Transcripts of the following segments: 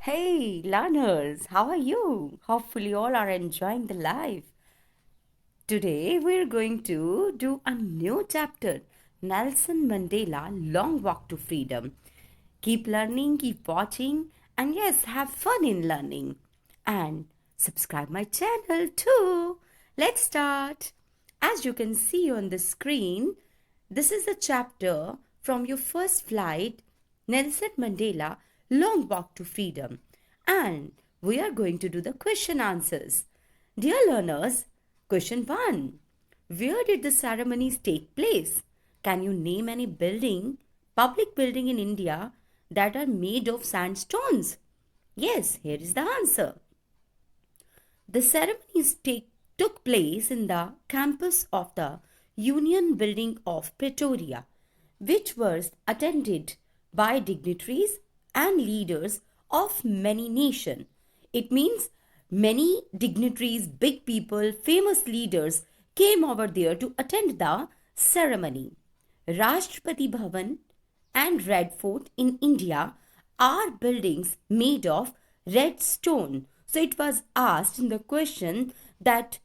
Hey, learners, how are you? Hopefully, all are enjoying the life. Today, we're going to do a new chapter Nelson Mandela Long Walk to Freedom. Keep learning, keep watching, and yes, have fun in learning. And subscribe my channel too. Let's start. As you can see on the screen, this is a chapter from your first flight, Nelson Mandela Long Walk to Freedom. And we are going to do the question answers. Dear learners, question 1. Where did the ceremonies take place? Can you name any public building in India that are made of sandstones? Yes, here is the answer. The took place in the campus of the Union Building of Pretoria, which was attended by dignitaries and leaders of many nations. It means many dignitaries, big people, famous leaders came over there to attend the ceremony. Rashtrapati Bhavan and Red Fort in India are buildings made of red stone. So it was asked in the question that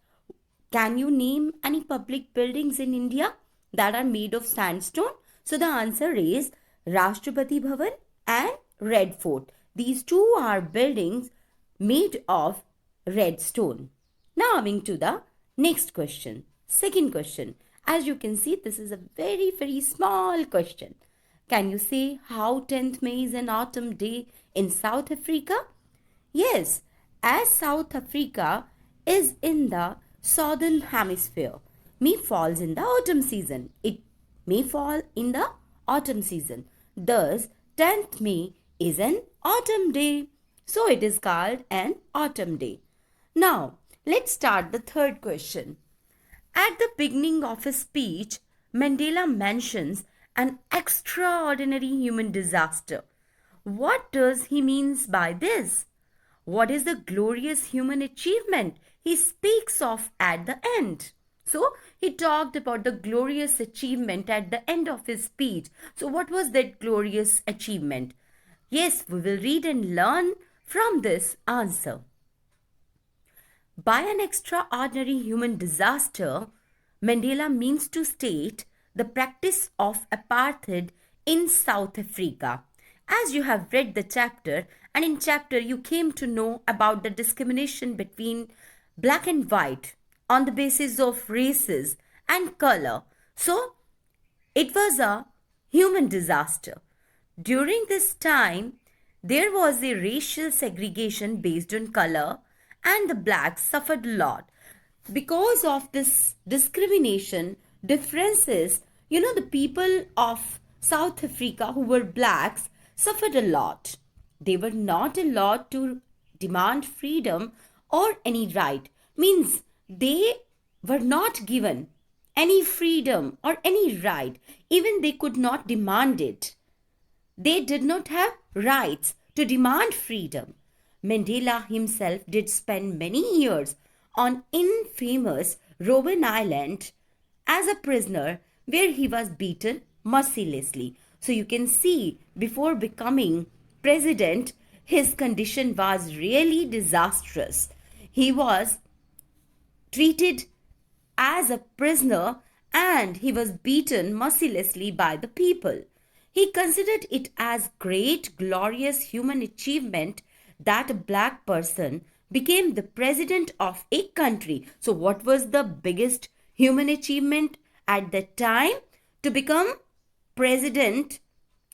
can you name any public buildings in India that are made of sandstone? So the answer is Rashtrapati Bhavan and Red Fort. These two are buildings made of red stone. Now coming to the next question. Second question. As you can see, this is a very small question. Can you say how 10th May is an autumn day in South Africa? Yes, as South Africa is in the southern hemisphere, May falls in the autumn season. It may fall in the autumn season. Thus, 10th May is an autumn day. So it is called an autumn day. Now, let's start the third question. At the beginning of his speech, Mandela mentions an extraordinary human disaster. What does he mean by this? What is the glorious human achievement he speaks of at the end? So, he talked about the glorious achievement at the end of his speech. So, what was that glorious achievement? Yes, we will read and learn from this answer. By an extraordinary human disaster, Mandela means to state the practice of apartheid in South Africa. As you have read the chapter, and in chapter you came to know about the discrimination between black and white on the basis of races and color. So, it was a human disaster. During this time, there was a racial segregation based on color, and the blacks suffered a lot. Because of this discrimination, differences, the people of South Africa who were blacks suffered a lot. They were not allowed to demand freedom or any right. Means they were not given any freedom or any right. Even they could not demand it. They did not have rights to demand freedom. Mandela himself did spend many years on infamous Robben Island as a prisoner where he was beaten mercilessly. So you can see before becoming president, his condition was really disastrous. He was treated as a prisoner and he was beaten mercilessly by the people. He considered it as great, glorious human achievement that a black person became the president of a country. So what was the biggest human achievement at that time? To become president.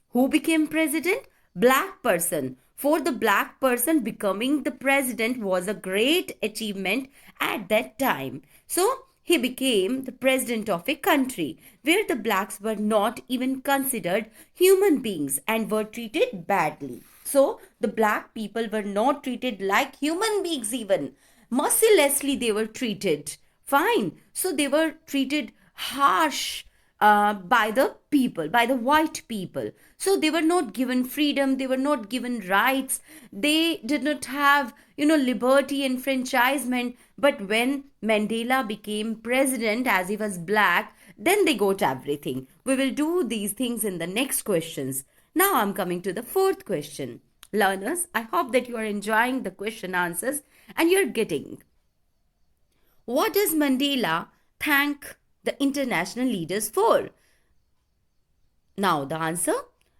Who became president? Black person. For the black person, becoming the president was a great achievement at that time. So he became the president of a country where the blacks were not even considered human beings and were treated badly. So the black people were not treated like human beings even. Mercilessly they were treated. Fine. So they were treated harsh by the people, by the white people. So they were not given freedom, they were not given rights, they did not have, liberty and enfranchisement. But when Mandela became president, as he was black, then they got everything. We will do these things in the next questions. Now I'm coming to the fourth question. Learners, I hope that you are enjoying the question answers and you're getting. What does Mandela thank the international leaders for? Now, the answer,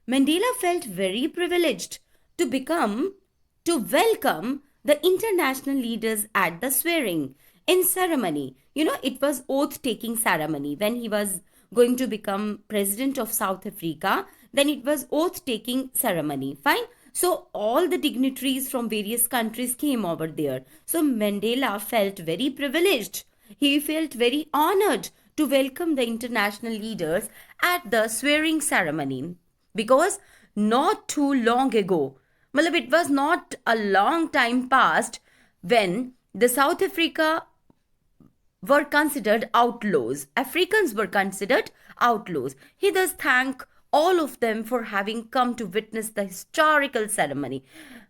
Mandela felt very privileged to welcome the international leaders at the swearing in ceremony. It was oath taking ceremony when he was going to become president of South Africa. Then it was oath taking ceremony. Fine. So all the dignitaries from various countries came over there. So Mandela felt very privileged. He felt very honored to welcome the international leaders at the swearing ceremony, because not too long ago, it was not a long time past when the South Africa were considered outlaws. Africans were considered outlaws. He thus thanked all of them for having come to witness the historical ceremony.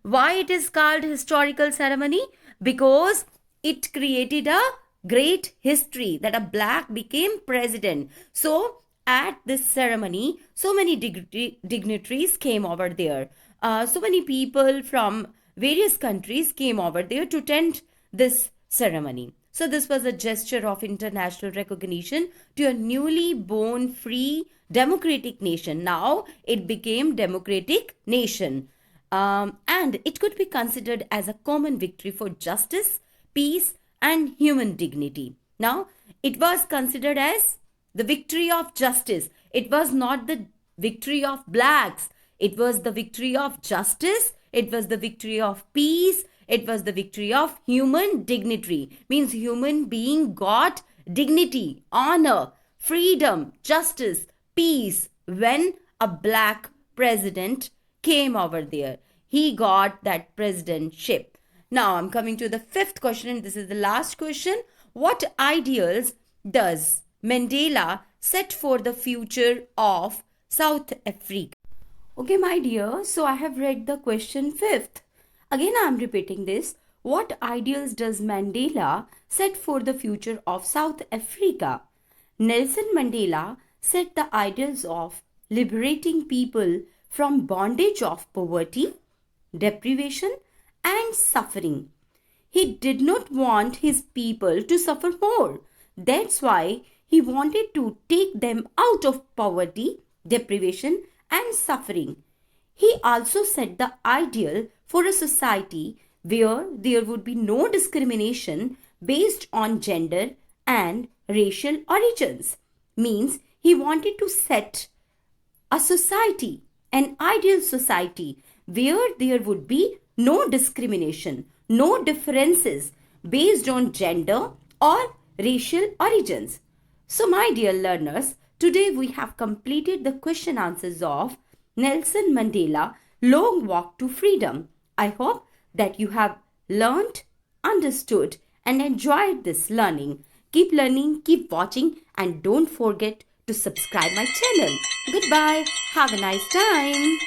Why it is called historical ceremony? Because it created a great history that a black became president. So at this ceremony, so many dignitaries came over there. So many people from various countries came over there to attend this ceremony. So this was a gesture of international recognition to a newly born free democratic nation. Now it became democratic nation. And it could be considered as a common victory for justice, peace, and human dignity. Now, it was considered as the victory of justice. It was not the victory of blacks. It was the victory of justice. It was the victory of peace. It was the victory of human dignity. Means human being got dignity, honor, freedom, justice, peace when a black president came over there. He got that presidentship. Now I'm coming to the fifth question, and this is the last question. What ideals does Mandela set for the future of South Africa? Okay, my dear, so I have read the question fifth. Again, I am repeating this. What ideals does Mandela set for the future of South Africa? Nelson Mandela set the ideals of liberating people from bondage of poverty, deprivation, and suffering. He did not want his people to suffer more. That's why he wanted to take them out of poverty, deprivation, and suffering. He also set the ideal for a society where there would be no discrimination based on gender and racial origins. Means he wanted to set a society, an ideal society where there would be no discrimination, no differences based on gender or racial origins. So, my dear learners, today we have completed the question answers of Nelson Mandela Long Walk to Freedom. I hope that you have learned, understood, and enjoyed this learning. Keep learning, keep watching, and don't forget to subscribe my channel. Goodbye. Have a nice time.